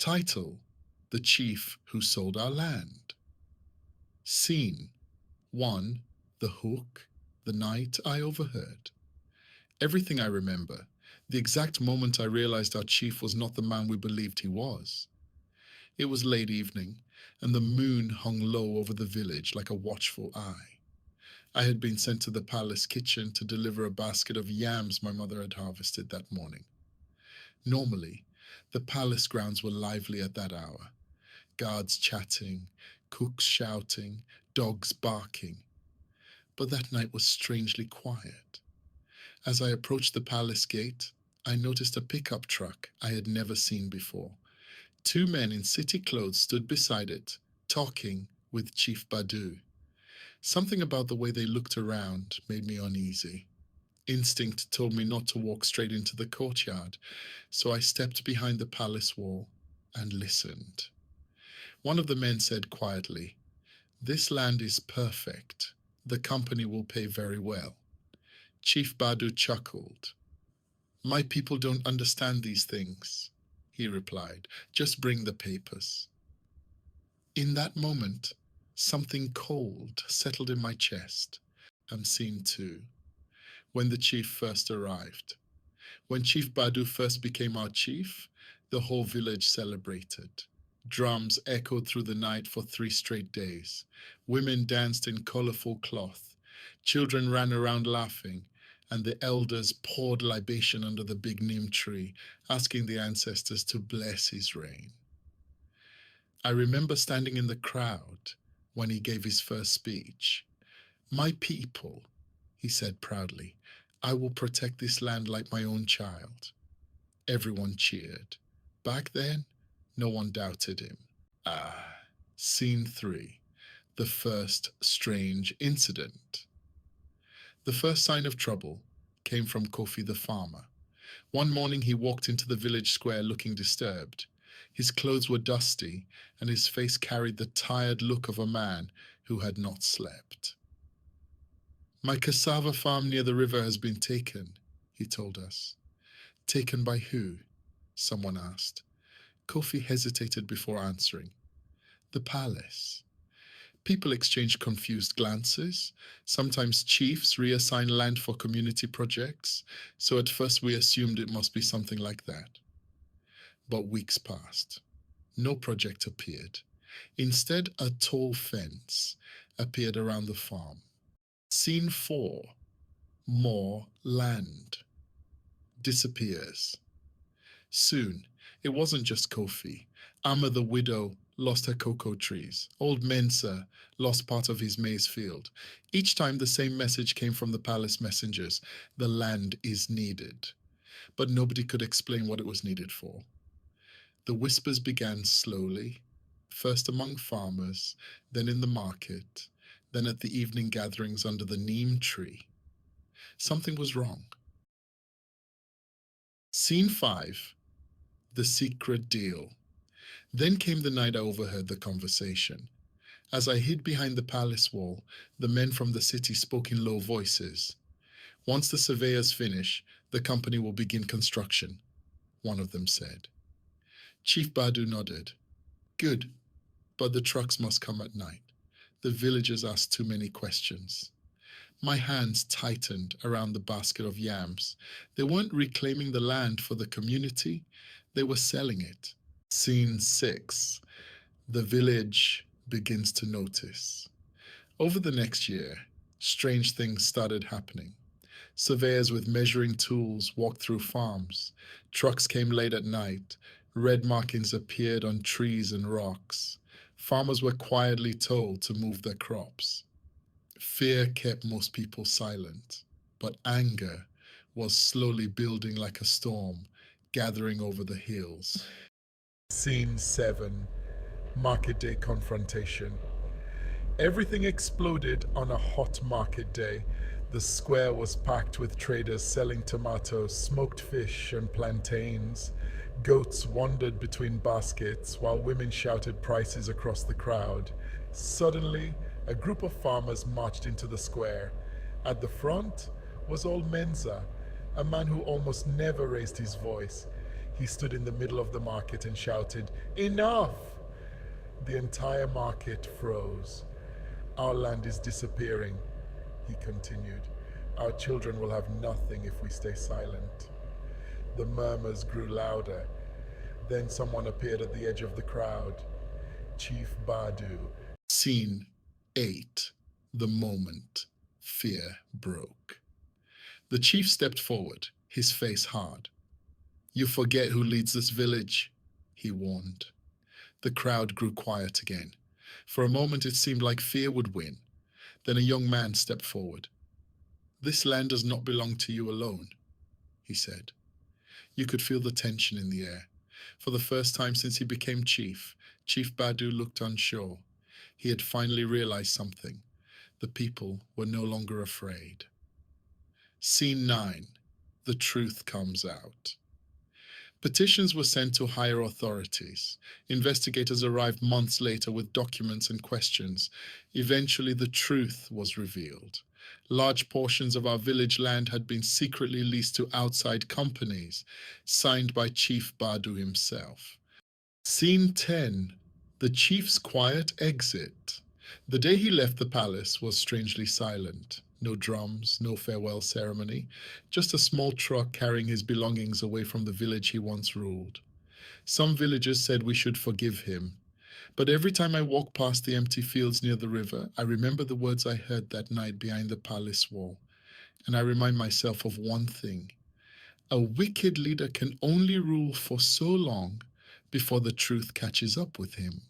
Title: The Chief Who Sold Our Land. Scene: 1. The Hook, the night I overheard. Everything I remember, the exact moment I realized our chief was not the man we believed he was. It was late evening, and the moon hung low over the village like a watchful eye. I had been sent to the palace kitchen to deliver a basket of yams my mother had harvested that morning. Normally, the palace grounds were lively at that hour. Guards chatting, cooks shouting, dogs barking. But that night was strangely quiet. As I approached the palace gate, I noticed a pickup truck I had never seen before. 2 men in city clothes stood beside it, talking with Chief Badu. Something about the way they looked around made me uneasy. Instinct told me not to walk straight into the courtyard, so I stepped behind the palace wall and listened. One of the men said quietly, "This land is perfect. The company will pay very well." Chief Badu chuckled. "My people don't understand these things," he replied. "Just bring the papers." In that moment, something cold settled in my chest. Scene 2. When the chief first arrived. When Chief Badu first became our chief, the whole village celebrated. Drums echoed through the night for 3 straight days. Women danced in colorful cloth. Children ran around laughing, and the elders poured libation under the big neem tree, asking the ancestors to bless his reign. I remember standing in the crowd when he gave his first speech. "My people," he said proudly, "I will protect this land like my own child." Everyone cheered. Back then, no one doubted him. Scene 3. The first strange incident. The first sign of trouble came from Kofi the farmer. One morning he walked into the village square looking disturbed. His clothes were dusty, and his face carried the tired look of a man who had not slept. "My cassava farm near the river has been taken," he told us. "Taken by who?" someone asked. Kofi hesitated before answering. "The palace." People exchanged confused glances. Sometimes chiefs reassign land for community projects, so at first we assumed it must be something like that. But weeks passed. No project appeared. Instead, a tall fence appeared around the farm. Scene 4. More land. Disappears. Soon, it wasn't just Kofi. Amma the widow lost her cocoa trees. Old Mensa lost part of his maize field. Each time the same message came from the palace messengers: the land is needed. But nobody could explain what it was needed for. The whispers began slowly, first among farmers, then in the market, then at the evening gatherings under the neem tree. Something was wrong. Scene 5. The secret deal. Then came the night I overheard the conversation. As I hid behind the palace wall, the men from the city spoke in low voices. "Once the surveyors finish, the company will begin construction," one of them said. Chief Badu nodded. "Good, but the trucks must come at night. The villagers ask too many questions." My hands tightened around the basket of yams. They weren't reclaiming the land for the community, they were selling it. Scene 6. The village begins to notice. Over the next year, strange things started happening. Surveyors with measuring tools walked through farms. Trucks came late at night. Red markings appeared on trees and rocks. Farmers were quietly told to move their crops. Fear kept most people silent, but anger was slowly building like a storm, gathering over the hills. Scene 7. Market Day Confrontation. Everything exploded on a hot market day. The square was packed with traders selling tomatoes, smoked fish, and plantains. Goats wandered between baskets while women shouted prices across the crowd. Suddenly, a group of farmers marched into the square. At the front was old Mensa, a man who almost never raised his voice. He stood in the middle of the market and shouted, "Enough!" The entire market froze. "Our land is disappearing," he continued. "Our children will have nothing if we stay silent." The murmurs grew louder. Then someone appeared at the edge of the crowd. Chief Badu. Scene 8. The moment fear broke. The chief stepped forward, his face hard. "You forget who leads this village," he warned. The crowd grew quiet again. For a moment it seemed like fear would win. Then a young man stepped forward. "This land does not belong to you alone," he said. You could feel the tension in the air. For the first time since he became chief, Chief Badu looked unsure. He had finally realized something. The people were no longer afraid. Scene 9. The truth comes out. Petitions were sent to higher authorities. Investigators arrived months later with documents and questions. Eventually, the truth was revealed. Large portions of our village land had been secretly leased to outside companies, signed by Chief Badu himself. Scene 10. The chief's quiet exit. The day he left the palace was strangely silent. No drums, no farewell ceremony, just a small truck carrying his belongings away from the village he once ruled. Some villagers said we should forgive him. But every time I walk past the empty fields near the river, I remember the words I heard that night behind the palace wall. And I remind myself of one thing. A wicked leader can only rule for so long before the truth catches up with him.